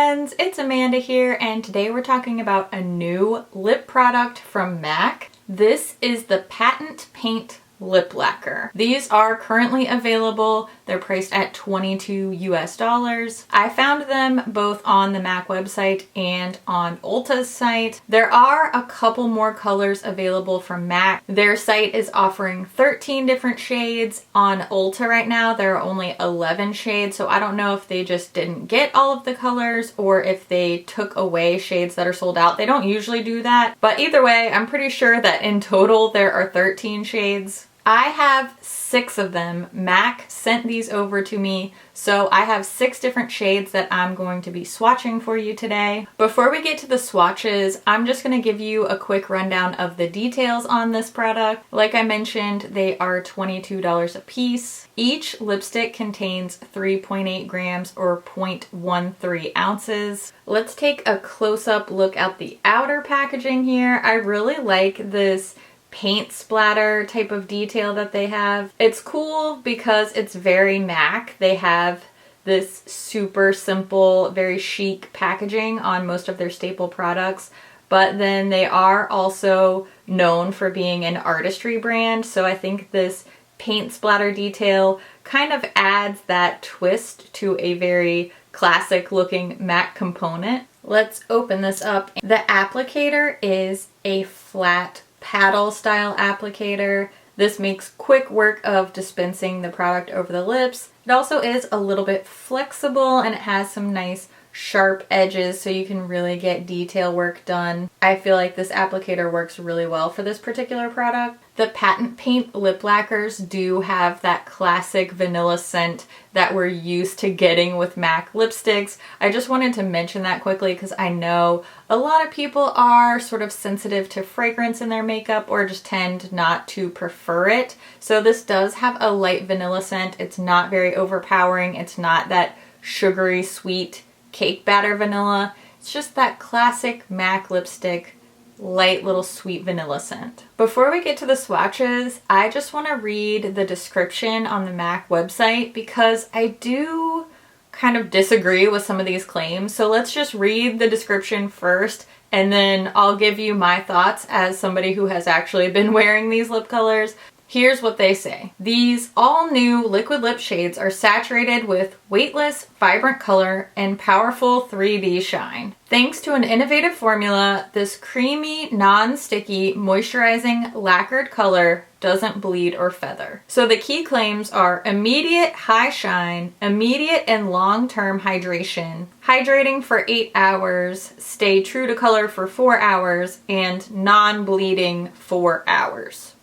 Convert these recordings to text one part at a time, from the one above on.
friends, it's Amanda here, and today we're talking about a new lip product from MAC. This is the Patent Paint Lip Lacquer. These are currently available. They're priced at $22 US. I found them both on the MAC website and on Ulta's site. There are a couple more colors available from MAC. Their site is offering 13 different shades. On Ulta right now, there are only 11 shades, so I don't know if they just didn't get all of the colors or if they took away shades that are sold out. They don't usually do that, but either way, I'm pretty sure that in total there are 13 shades. I have 6 of them. MAC sent these over to me, so I have 6 different shades that I'm going to be swatching for you today. Before we get to the swatches, I'm just going to give you a quick rundown of the details on this product. Like I mentioned, they are $22 a piece. Each lipstick contains 3.8 grams or 0.13 ounces. Let's take a close-up look at the outer packaging here. I really like this paint splatter type of detail that they have. It's cool because it's very MAC. They have this super simple, very chic packaging on most of their staple products, but then they are also known for being an artistry brand, so I think this paint splatter detail kind of adds that twist to a very classic looking MAC component. Let's open this up. The applicator is a flat paddle style applicator. This makes quick work of dispensing the product over the lips. It also is a little bit flexible and it has some nice sharp edges so you can really get detail work done. I feel like this applicator works really well for this particular product. The Patent Paint Lip Lacquers do have that classic vanilla scent that we're used to getting with MAC lipsticks. I just wanted to mention that quickly because I know a lot of people are sort of sensitive to fragrance in their makeup or just tend not to prefer it. So this does have a light vanilla scent. It's not very overpowering. It's not that sugary sweet cake batter vanilla. It's just that classic MAC lipstick, light little sweet vanilla scent. Before we get to the swatches, I just want to read the description on the MAC website because I do kind of disagree with some of these claims. So let's just read the description first and then I'll give you my thoughts as somebody who has actually been wearing these lip colors. Here's what they say. These all-new liquid lip shades are saturated with weightless, vibrant color and powerful 3D shine. Thanks to an innovative formula, this creamy, non-sticky, moisturizing, lacquered color doesn't bleed or feather. So the key claims are immediate high shine, immediate and long-term hydration, hydrating for 8 hours, stay true to color for 4 hours, and non-bleeding 4 hours.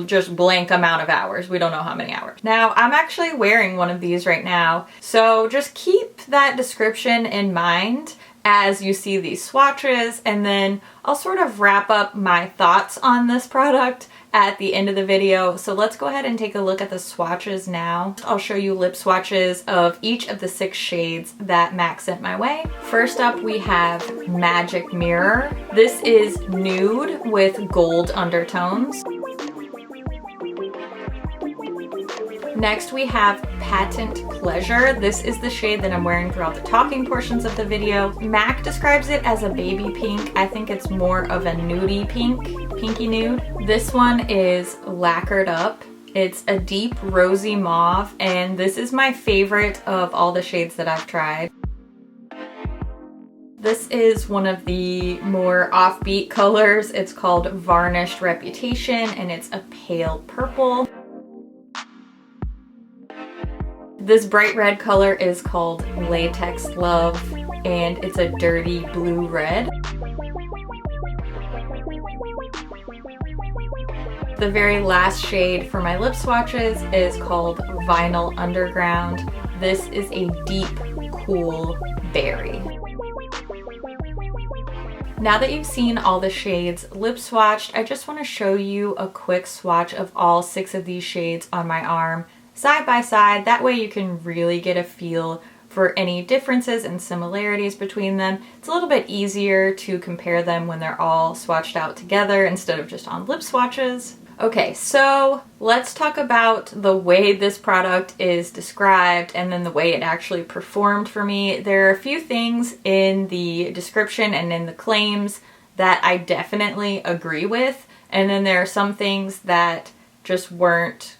Just blank amount of hours. We don't know how many hours. Now, I'm actually wearing one of these right now, so just keep that description in mind as you see these swatches, and then I'll sort of wrap up my thoughts on this product at the end of the video. So let's go ahead and take a look at the swatches now. I'll show you lip swatches of each of the 6 shades that MAC sent my way. First up, we have Magic Mirror. This is nude with gold undertones. Next we have Patent Pleasure. This is the shade that I'm wearing throughout the talking portions of the video. MAC describes it as a baby pink. I think it's more of a nudie pink, pinky nude. This one is Lacquered Up. It's a deep rosy mauve, and this is my favorite of all the shades that I've tried. This is one of the more offbeat colors. It's called Varnished Reputation, and it's a pale purple. This bright red color is called Latex Love, and it's a dirty blue red. The very last shade for my lip swatches is called Vinyl Underground. This is a deep, cool berry. Now that you've seen all the shades lip swatched, I just want to show you a quick swatch of all 6 of these shades on my arm, side by side. That way you can really get a feel for any differences and similarities between them. It's a little bit easier to compare them when they're all swatched out together instead of just on lip swatches. Okay, so let's talk about the way this product is described and then the way it actually performed for me. There are a few things in the description and in the claims that I definitely agree with, and then there are some things that just weren't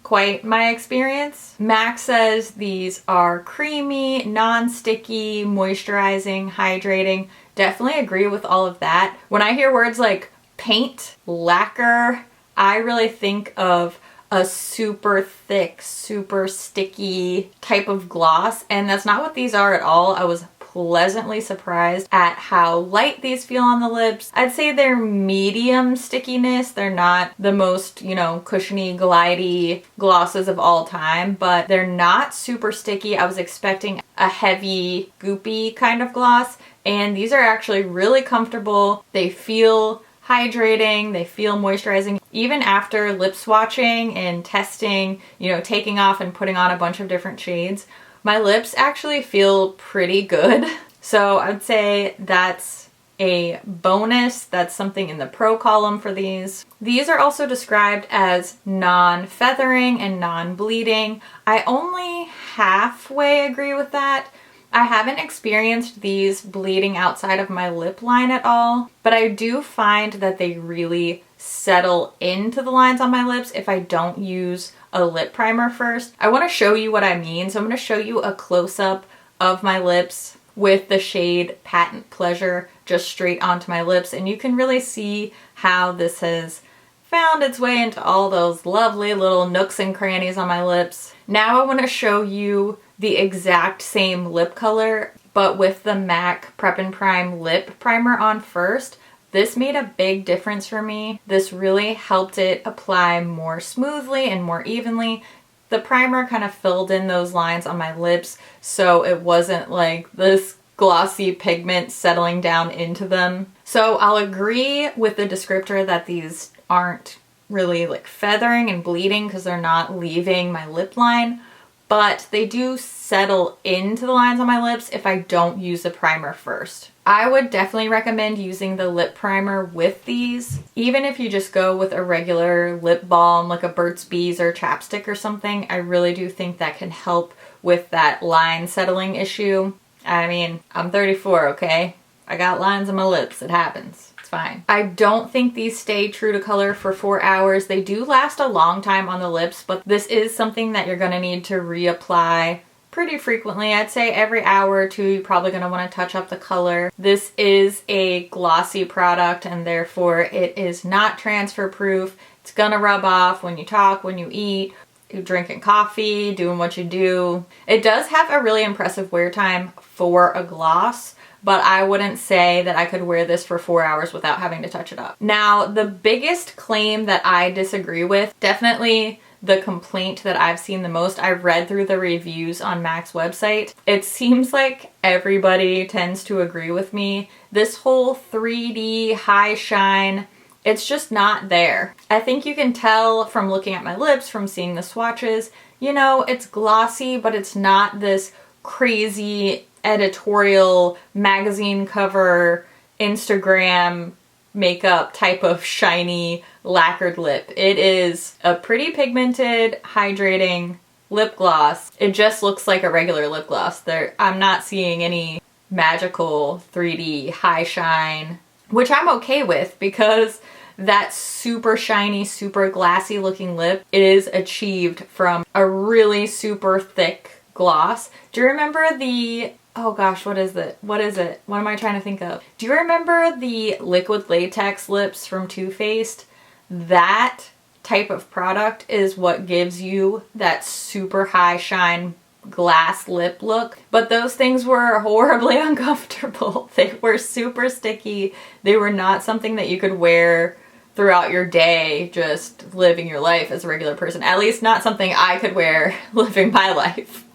quite my experience. MAC says these are creamy, non-sticky, moisturizing, hydrating. Definitely agree with all of that. When I hear words like paint, lacquer, I really think of a super thick, super sticky type of gloss, and that's not what these are at all. I was pleasantly surprised at how light these feel on the lips. I'd say they're medium stickiness. They're not the most, you know, cushiony, glidey glosses of all time, but they're not super sticky. I was expecting a heavy, goopy kind of gloss, and these are actually really comfortable. They feel hydrating, they feel moisturizing. Even after lip swatching and testing, you know, taking off and putting on a bunch of different shades, my lips actually feel pretty good. So I'd say that's a bonus. That's something in the pro column for these. These are also described as non-feathering and non-bleeding. I only halfway agree with that. I haven't experienced these bleeding outside of my lip line at all, but I do find that they really settle into the lines on my lips if I don't use a lip primer first. I want to show you what I mean, so I'm going to show you a close-up of my lips with the shade Patent Pleasure just straight onto my lips, and you can really see how this has found its way into all those lovely little nooks and crannies on my lips. Now I want to show you the exact same lip color, but with the MAC Prep and Prime lip primer on first. This made a big difference for me. This really helped it apply more smoothly and more evenly. The primer kind of filled in those lines on my lips, so it wasn't like this glossy pigment settling down into them. So I'll agree with the descriptor that these aren't really like feathering and bleeding because they're not leaving my lip line, but they do settle into the lines on my lips if I don't use the primer first. I would definitely recommend using the lip primer with these. Even if you just go with a regular lip balm like a Burt's Bees or chapstick or something, I really do think that can help with that line settling issue. I mean, I'm 34, okay? I got lines on my lips, it happens. Fine. I don't think these stay true to color for 4 hours. They do last a long time on the lips, but this is something that you're going to need to reapply pretty frequently. I'd say every hour or two you're probably going to want to touch up the color. This is a glossy product and therefore it is not transfer proof. It's going to rub off when you talk, when you eat, you're drinking coffee, doing what you do. It does have a really impressive wear time for a gloss, but I wouldn't say that I could wear this for 4 hours without having to touch it up. Now, the biggest claim that I disagree with, definitely the complaint that I've seen the most, I've read through the reviews on MAC's website. It seems like everybody tends to agree with me. This whole 3D high shine, it's just not there. I think you can tell from looking at my lips, from seeing the swatches, you know, it's glossy, but it's not this crazy editorial magazine cover Instagram makeup type of shiny lacquered lip. It is a pretty pigmented, hydrating lip gloss. It just looks like a regular lip gloss. I'm not seeing any magical 3D high shine, which I'm okay with because that super shiny, super glassy looking lip is achieved from a really super thick gloss. Do you remember the, oh gosh, what is it? What am I trying to think of? Do you remember the liquid latex lips from Too Faced? That type of product is what gives you that super high shine glass lip look. But those things were horribly uncomfortable. They were super sticky. They were not something that you could wear throughout your day just living your life as a regular person. At least not something I could wear living my life.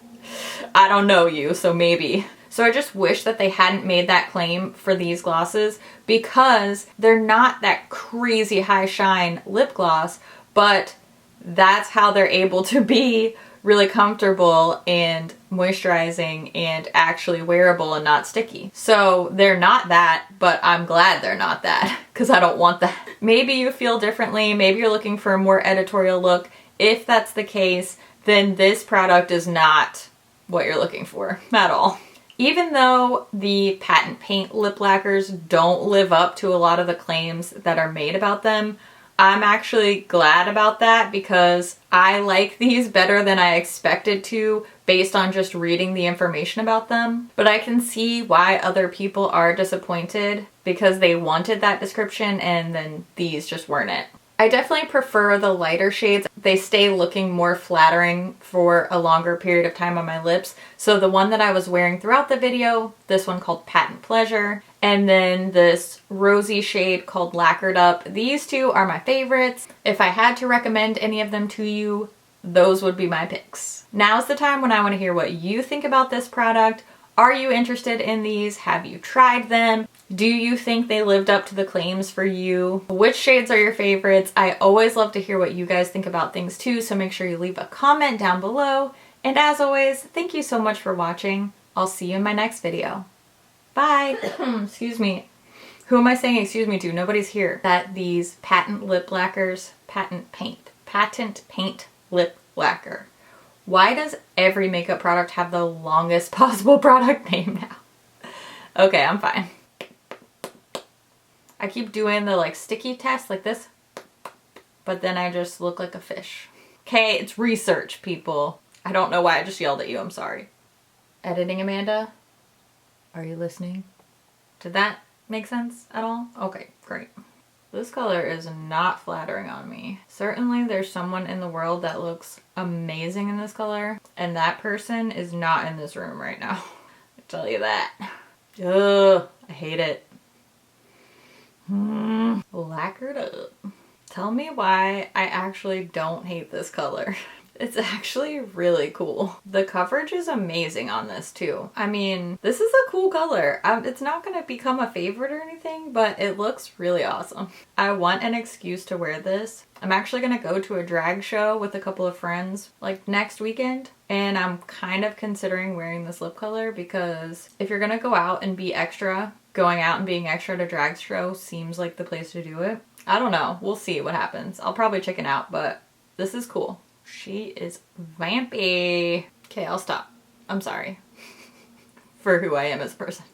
I don't know you, so maybe. So I just wish that they hadn't made that claim for these glosses because they're not that crazy high shine lip gloss, but that's how they're able to be really comfortable and moisturizing and actually wearable and not sticky. So they're not that, but I'm glad they're not that because I don't want that. Maybe you feel differently. Maybe you're looking for a more editorial look. If that's the case, then this product is not what you're looking for at all. Even though the patent paint lip lacquers don't live up to a lot of the claims that are made about them, I'm actually glad about that because I like these better than I expected to based on just reading the information about them. But I can see why other people are disappointed because they wanted that description and then these just weren't it. I definitely prefer the lighter shades. They stay looking more flattering for a longer period of time on my lips. So the one that I was wearing throughout the video, this one called Patent Pleasure, and then this rosy shade called Lacquered Up. These two are my favorites. If I had to recommend any of them to you, those would be my picks. Now's the time when I want to hear what you think about this product. Are you interested in these? Have you tried them? Do you think they lived up to the claims for you? Which shades are your favorites? I always love to hear what you guys think about things too, so make sure you leave a comment down below. And as always, thank you so much for watching. I'll see you in my next video. Bye. Excuse me. Who am I saying excuse me to? Nobody's here. That these patent lip lacquers, patent paint lip lacquer. Why does every makeup product have the longest possible product name now? Okay, I'm fine. I keep doing the like sticky test like this, but then I just look like a fish. Okay, it's research, people. I don't know why I just yelled at you, I'm sorry. Editing Amanda, are you listening? Did that make sense at all? Okay, great. This color is not flattering on me. Certainly there's someone in the world that looks amazing in this color, and that person is not in this room right now. I tell you that. Ugh, I hate it. Lacquered up. Tell me why I actually don't hate this color. It's actually really cool. The coverage is amazing on this too. I mean, this is a cool color. It's not gonna become a favorite or anything, but it looks really awesome. I want an excuse to wear this. I'm actually gonna go to a drag show with a couple of friends like next weekend, and I'm kind of considering wearing this lip color because if you're gonna go out and be extra, going out and being extra at a drag show seems like the place to do it. I don't know. We'll see what happens. I'll probably chicken out, but this is cool. She is vampy. Okay, I'll stop. I'm sorry for who I am as a person.